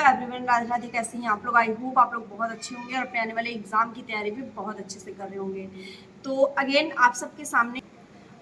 Everyone, Radhe Radhe. कैसे हैं आप लोग? आई होप आप लोग बहुत अच्छे होंगे और अपने आने वाले एग्जाम की तैयारी भी बहुत अच्छे से कर रहे होंगे। तो अगेन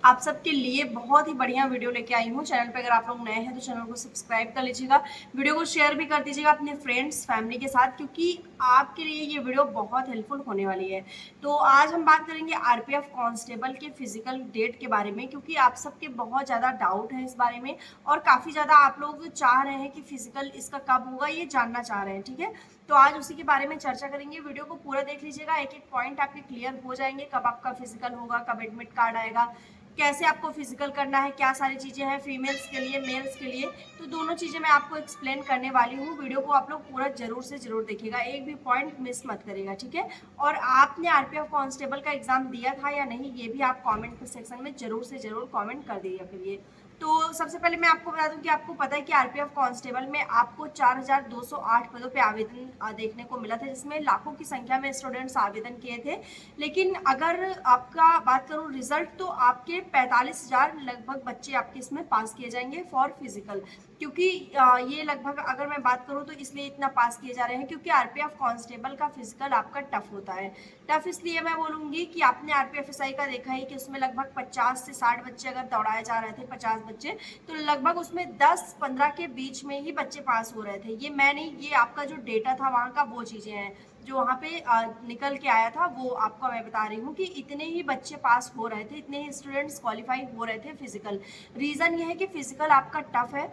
आप सबके लिए बहुत ही बढ़िया वीडियो लेके आई हूँ। चैनल पे अगर आप लोग नए हैं तो चैनल को सब्सक्राइब कर लीजिएगा, वीडियो को शेयर भी कर दीजिएगा अपने फ्रेंड्स फैमिली के साथ, क्योंकि आपके लिए ये वीडियो बहुत हेल्पफुल होने वाली है। तो आज हम बात करेंगे आरपीएफ कांस्टेबल के फिजिकल डेट के बारे में, क्योंकि आप सबके बहुत ज़्यादा डाउट है इस बारे में और काफ़ी ज़्यादा आप लोग चाह रहे हैं कि फिजिकल इसका कब होगा, ये जानना चाह रहे हैं। ठीक है, तो आज उसी के बारे में चर्चा करेंगे। वीडियो को पूरा देख लीजिएगा, एक एक पॉइंट आपके क्लियर हो जाएंगे। कब आपका फिजिकल होगा, कब एडमिट कार्ड आएगा, कैसे आपको फिजिकल करना है, क्या सारी चीज़ें हैं फीमेल्स के लिए मेल्स के लिए, तो दोनों चीज़ें मैं आपको एक्सप्लेन करने वाली हूँ। वीडियो को आप लोग पूरा जरूर से जरूर देखिएगा, एक भी पॉइंट मिस मत करिएगा। ठीक है, और आपने आरपीएफ कांस्टेबल का एग्जाम दिया था या नहीं, ये भी आप कमेंट सेक्शन में जरूर से जरूर कमेंट कर दीजिएगा करिए। तो सबसे पहले मैं आपको बता दूं कि आपको पता है कि आरपीएफ कांस्टेबल में आपको 4208 पदों पे आवेदन देखने को मिला था, जिसमें लाखों की संख्या में स्टूडेंट्स आवेदन किए थे। लेकिन अगर आपका बात करूं रिजल्ट, तो आपके 45,000 लगभग बच्चे आपके इसमें पास किए जाएंगे फॉर फिजिकल, क्योंकि ये लगभग अगर मैं बात करूं तो इसलिए इतना पास किए जा रहे हैं क्योंकि आरपीएफ कांस्टेबल का फिजिकल आपका टफ होता है। टफ इसलिए मैं बोलूंगी कि आपने आरपीएफएसआई का देखा है कि उसमें लगभग 50 से 60 बच्चे अगर दौड़ाए जा रहे थे, 50 बच्चे, तो लगभग उसमें 10-15 के बीच में ही बच्चे पास हो रहे थे। ये मैं नहीं, ये आपका जो डेटा था वहाँ का, वो चीजें हैं जो वहाँ पे निकल के आया था, वो आपको मैं बता रही हूँ कि इतने ही बच्चे पास हो रहे थे, इतने ही स्टूडेंट्स क्वालिफाई हो रहे थे फिजिकल। रीजन ये है कि फिजिकल आपका टफ है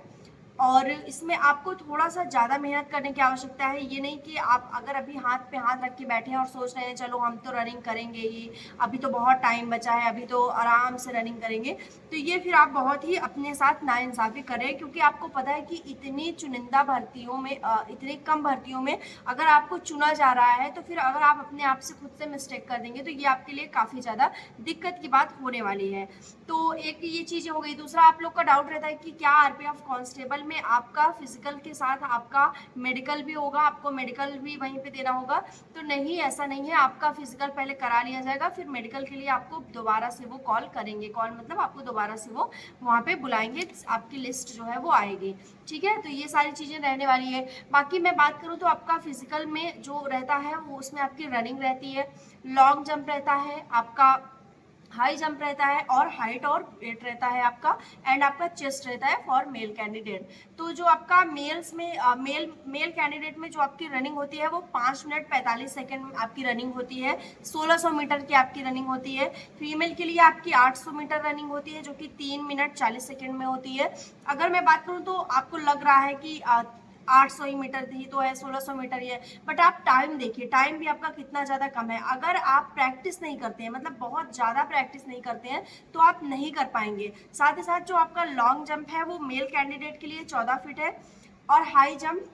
और इसमें आपको थोड़ा सा ज़्यादा मेहनत करने की आवश्यकता है। ये नहीं कि आप अगर अभी हाथ पे हाथ रख के बैठे हैं और सोच रहे हैं चलो हम तो रनिंग करेंगे ही, अभी तो बहुत टाइम बचा है, अभी तो आराम से रनिंग करेंगे, तो ये फिर आप बहुत ही अपने साथ नाइंसाफ़ी करें। क्योंकि आपको पता है कि इतनी चुनिंदा भर्तियों में, इतनी कम भर्तियों में अगर आपको चुना जा रहा है, तो फिर अगर आप अपने आप से खुद से मिस्टेक कर देंगे तो ये आपके लिए काफ़ी ज़्यादा दिक्कत की बात होने वाली है। तो एक ये चीज़ हो गई। दूसरा, आप लोग का डाउट रहता है कि क्या आरपीएफ कांस्टेबल में आपका फिजिकल के साथ आपका मेडिकल भी होगा, आपको मेडिकल भी वहीं पे देना होगा। तो नहीं, ऐसा नहीं है। आपका फिजिकल पहले करा लिया जाएगा, फिर मेडिकल के लिए आपको दोबारा से वो कॉल करेंगे। कॉल मतलब आपको दोबारा से वो वहाँ पे बुलाएंगे, आपकी लिस्ट जो है वो आएगी। ठीक है, तो ये सारी चीज़ें रहने वाली है। बाकी मैं बात करूँ तो आपका फिजिकल में जो रहता है वो, उसमें आपकी रनिंग रहती है, लॉन्ग जंप रहता है, आपका हाई जंप रहता है, और हाइट और वेट रहता है आपका, एंड आपका चेस्ट रहता है फॉर मेल कैंडिडेट। तो जो आपका मेल्स में मेल कैंडिडेट में जो आपकी रनिंग होती है वो 5 मिनट 45 सेकेंड आपकी रनिंग होती है, 1600 मीटर की आपकी रनिंग होती है। फीमेल के लिए आपकी 800 मीटर रनिंग होती है, जो कि 3 मिनट 40 सेकेंड में होती है। अगर मैं बात करूँ तो आपको लग रहा है कि 800 ही मीटर ही तो है, 1600 मीटर ही है, बट आप टाइम देखिए, टाइम भी आपका कितना ज़्यादा कम है। अगर आप प्रैक्टिस नहीं करते हैं, मतलब बहुत ज़्यादा प्रैक्टिस नहीं करते हैं, तो आप नहीं कर पाएंगे। साथ ही साथ जो आपका लॉन्ग जंप है वो मेल कैंडिडेट के लिए 14 फीट है, और हाई जंप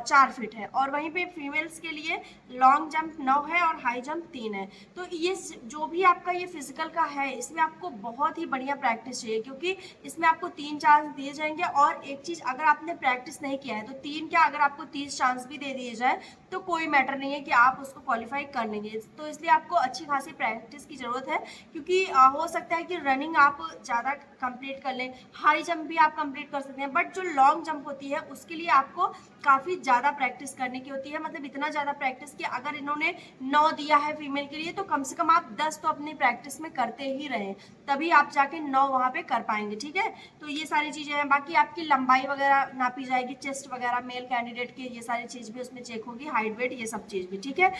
4 फीट है, और वहीं पे फीमेल्स के लिए लॉन्ग जंप 9 है और हाई जंप 3 है। तो ये जो भी आपका ये फिजिकल का है, इसमें आपको बहुत ही बढ़िया प्रैक्टिस चाहिए, क्योंकि इसमें आपको 3 चांस दिए जाएंगे। और एक चीज़, अगर आपने प्रैक्टिस नहीं किया है तो 3 क्या, अगर आपको 30 चांस भी दे दिए जाए तो कोई मैटर नहीं है कि आप उसको क्वालिफाई कर लेंगे। तो इसलिए आपको अच्छी खासी प्रैक्टिस की ज़रूरत है, क्योंकि हो सकता है कि रनिंग आप ज़्यादा कंप्लीट कर लें, हाई जंप भी आप कंप्लीट कर सकते हैं, बट जो लॉन्ग जंप होती है उसके लिए आपको काफ़ी ज़्यादा प्रैक्टिस करने की होती है। मतलब इतना ज़्यादा प्रैक्टिस कि अगर इन्होंने 9 दिया है फीमेल के लिए, तो कम से कम आप 10 तो अपनी प्रैक्टिस में करते ही रहें, तभी आप जाके 9 वहाँ पे कर पाएंगे। ठीक है, तो ये सारी चीज़ें हैं। बाकी आपकी लंबाई वगैरह नापी जाएगी, चेस्ट वगैरह मेल कैंडिडेट की, ये सारी चीज़ भी उसमें चेक होगी, हाइट वेट ये सब चीज़ भी। ठीक है,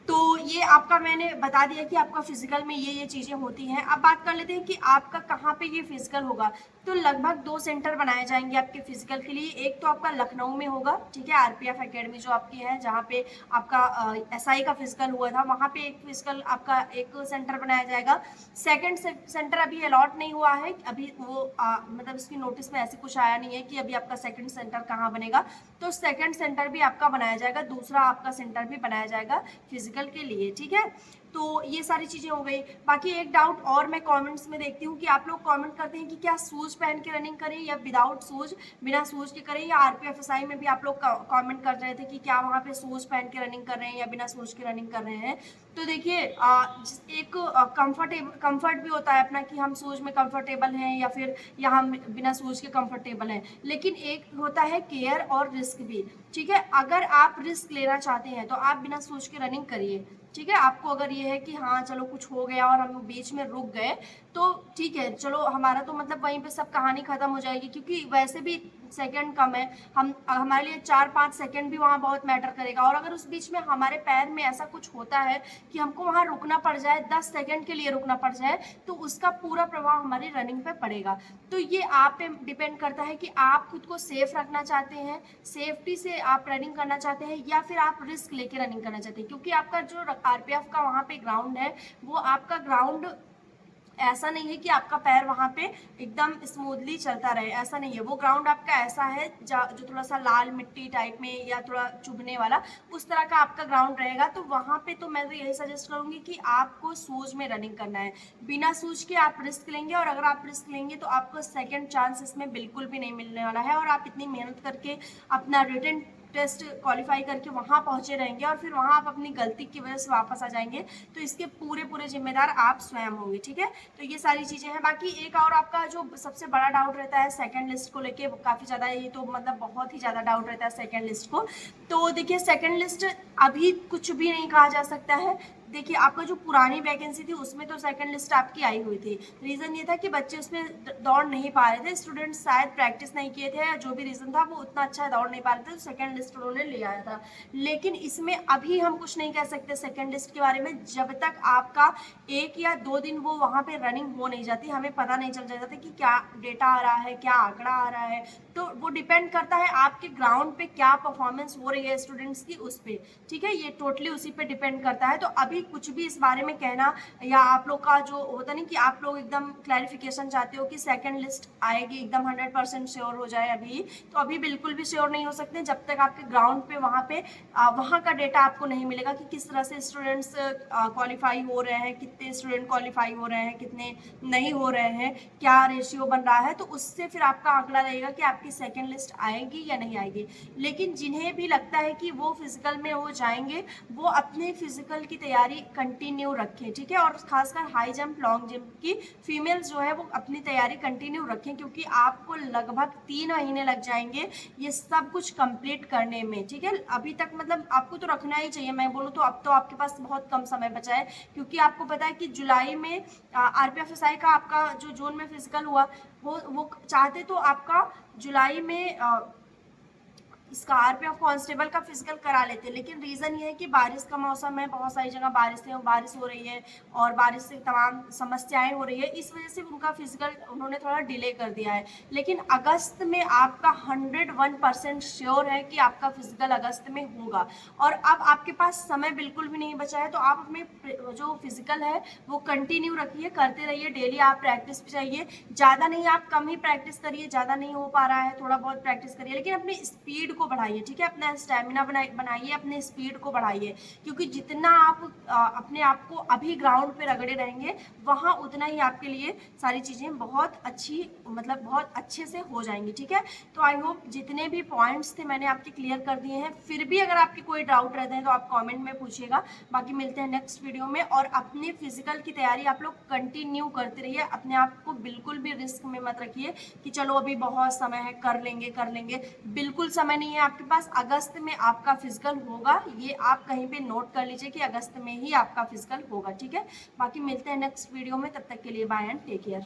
तो ये आपका मैंने बता दिया कि आपका फिजिकल में ये चीज़ें होती हैं। अब बात कर लेते हैं कि आपका कहाँ पे ये फिजिकल होगा। तो लगभग 2 सेंटर बनाए जाएंगे आपके फिजिकल के लिए। एक तो आपका लखनऊ में होगा, ठीक है, आरपीएफ एकेडमी जो आपकी है, जहाँ पे आपका एसआई का फिजिकल हुआ था, वहाँ पे एक फिजिकल आपका एक सेंटर बनाया जाएगा। सेकंड सेंटर अभी अलॉट नहीं हुआ है, अभी वो मतलब इसकी नोटिस में ऐसे कुछ आया नहीं है कि अभी आपका सेकंड सेंटर कहाँ बनेगा। तो सेकंड सेंटर भी आपका बनाया जाएगा, दूसरा आपका सेंटर भी बनाया जाएगा फिजिकल के लिए। ठीक है, तो ये सारी चीज़ें हो गई। बाकी एक डाउट और मैं कमेंट्स में देखती हूँ कि आप लोग कमेंट करते हैं कि क्या शूज़ पहन के रनिंग करें या विदाउट शूज़, बिना शूज़ के करें, या आरपीएफएसआई में भी आप लोग कमेंट कर रहे थे कि क्या वहाँ पे शूज़ पहन के रनिंग कर रहे हैं या बिना शूज़ के रनिंग कर रहे हैं। तो देखिए, एक कंफर्ट भी होता है अपना कि हम शूज़ में कंफर्टेबल हैं या फिर या हम बिना शूज़ के कंफर्टेबल हैं, लेकिन एक होता है केयर और रिस्क भी। ठीक है। अगर आप रिस्क लेना चाहते हैं तो आप बिना सोच के रनिंग करिए, ठीक है। आपको अगर ये है कि हाँ चलो कुछ हो गया और हम बीच में रुक गए तो ठीक है, चलो हमारा तो मतलब वहीं पे सब कहानी खत्म हो जाएगी, क्योंकि वैसे भी सेकंड कम है, हम हमारे लिए 4-5 सेकंड भी वहाँ बहुत मैटर करेगा। और अगर उस बीच में हमारे पैर में ऐसा कुछ होता है कि हमको वहाँ रुकना पड़ जाए, 10 सेकंड के लिए रुकना पड़ जाए, तो उसका पूरा प्रभाव हमारी रनिंग पे पड़ेगा। तो ये आप पे डिपेंड करता है कि आप खुद को सेफ रखना चाहते हैं, सेफ्टी से आप रनिंग करना चाहते हैं, या फिर आप रिस्क लेके रनिंग करना चाहते हैं। क्योंकि आपका जो आरपीएफ का वहाँ पे ग्राउंड है, वो आपका ग्राउंड ऐसा नहीं है कि आपका पैर वहाँ पे एकदम स्मूथली चलता रहे, ऐसा नहीं है। वो ग्राउंड आपका ऐसा है जो थोड़ा सा लाल मिट्टी टाइप में या थोड़ा चुभने वाला उस तरह का आपका ग्राउंड रहेगा। तो वहाँ पे तो मैं तो यही सजेस्ट करूँगी कि आपको शूज में रनिंग करना है। बिना शूज के आप रिस्क लेंगे, और अगर आप रिस्क लेंगे तो आपको सेकेंड चांस इसमें बिल्कुल भी नहीं मिलने वाला है। और आप इतनी मेहनत करके अपना रिटन टेस्ट क्वालिफाई करके वहाँ पहुँचे रहेंगे और फिर वहाँ आप अपनी गलती की वजह से वापस आ जाएंगे, तो इसके पूरे जिम्मेदार आप स्वयं होंगे, ठीक है। तो ये सारी चीज़ें हैं। बाकी एक और आपका जो सबसे बड़ा डाउट रहता है सेकंड लिस्ट को लेके, काफ़ी ज़्यादा, ये तो मतलब बहुत ही ज़्यादा डाउट रहता है सेकंड लिस्ट को। तो देखिए सेकंड लिस्ट अभी कुछ भी नहीं कहा जा सकता है। देखिए आपका जो पुरानी वैकेंसी थी उसमें तो सेकंड लिस्ट आपकी आई हुई थी। रीज़न ये था कि बच्चे उसमें दौड़ नहीं पा रहे थे, स्टूडेंट्स शायद प्रैक्टिस नहीं किए थे, या जो भी रीज़न था वो उतना अच्छा दौड़ नहीं पा रहे थे, तो सेकंड लिस्ट उन्होंने ले आया था। लेकिन इसमें अभी हम कुछ नहीं कह सकते सेकंड लिस्ट के बारे में, जब तक आपका 1 या 2 दिन वो वहाँ पे रनिंग हो नहीं जाती, हमें पता नहीं चल जाता कि क्या डेटा आ रहा है, क्या आंकड़ा आ रहा है। तो वो डिपेंड करता है आपके ग्राउंड पे क्या परफॉर्मेंस हो रही है स्टूडेंट्स की, उस पर, ठीक है। ये टोटली उसी पे डिपेंड करता है। तो अभी कुछ भी इस बारे में कहना, या आप लोग का जो होता नहीं कि आप लोग एकदम क्लैरिफिकेशन चाहते हो कि सेकंड लिस्ट आएगी एकदम 100% श्योर हो जाए, अभी तो अभी बिल्कुल भी श्योर नहीं हो सकते जब तक आपके ग्राउंड पे वहाँ का डेटा आपको नहीं मिलेगा कि किस तरह से स्टूडेंट्स क्वालिफाई हो रहे हैं, कितने स्टूडेंट क्वालिफाई हो रहे हैं, कितने नहीं हो रहे हैं, क्या रेशियो बन रहा है। तो उससे फिर आपका आंकड़ा रहेगा कि आपकी सेकंड लिस्ट आएगी या नहीं आएगी। लेकिन जिन्हें भी लगता है कि वो फिजिकल में हो जाएंगे, वो अपने फिजिकल की तैयारी कंटिन्यू रखें, ठीक है। और खासकर हाई जंप लॉन्ग जंप की फीमेल्स जो है वो अपनी तैयारी कंटिन्यू रखें, क्योंकि आपको लगभग 3 महीने लग जाएंगे ये सब कुछ कंप्लीट करने में, ठीक है। अभी तक मतलब आपको तो रखना ही चाहिए, मैं बोलूँ तो अब तो आपके पास बहुत कम समय बचा है, क्योंकि आपको पता है कि जुलाई में आरपीएफएसआई का आपका जो जून में फिजिकल हुआ, वो चाहते तो आपका जुलाई में इसका आरपीएफ कांस्टेबल का फिजिकल करा लेते, लेकिन रीज़न ये है कि बारिश का मौसम है, बहुत सारी जगह बारिश हो रही है और बारिश से तमाम समस्याएं हो रही है, इस वजह से उनका फिजिकल उन्होंने थोड़ा डिले कर दिया है। लेकिन अगस्त में आपका 101% श्योर है कि आपका फिजिकल अगस्त में होगा। और अब आपके पास समय बिल्कुल भी नहीं बचा है, तो आप अपने जो फिजिकल है वो कंटिन्यू रखिए, करते रहिए, डेली आप प्रैक्टिस भी चाहिए। ज़्यादा नहीं, आप कम ही प्रैक्टिस करिए, ज़्यादा नहीं हो पा रहा है थोड़ा बहुत प्रैक्टिस करिए, लेकिन अपनी स्पीड को बढ़ाइए, ठीक है। अपना स्टैमिना बनाइए, अपने स्पीड को बढ़ाइए, क्योंकि जितना आप अपने आप को अभी ग्राउंड पे रगड़े रहेंगे, वहाँ उतना ही आपके लिए सारी चीज़ें बहुत अच्छी, मतलब बहुत अच्छे से हो जाएंगी, ठीक है। तो आई होप जितने भी पॉइंट्स थे मैंने आपके क्लियर कर दिए हैं। फिर भी अगर आपके कोई डाउट रहते हैं तो आप कॉमेंट में पूछिएगा। बाकी मिलते हैं नेक्स्ट वीडियो में। और अपने फिजिकल की तैयारी आप लोग कंटिन्यू करते रहिए, अपने आप को बिल्कुल भी रिस्क में मत रखिए कि चलो अभी बहुत समय है, कर लेंगे। बिल्कुल समय नहीं है आपके पास। अगस्त में आपका फिजिकल होगा, ये आप कहीं पे नोट कर लीजिए कि अगस्त में ही आपका फिजिकल होगा, ठीक है। बाकी मिलते हैं नेक्स्ट वीडियो में, तब तक के लिए बाय एंड टेक केयर।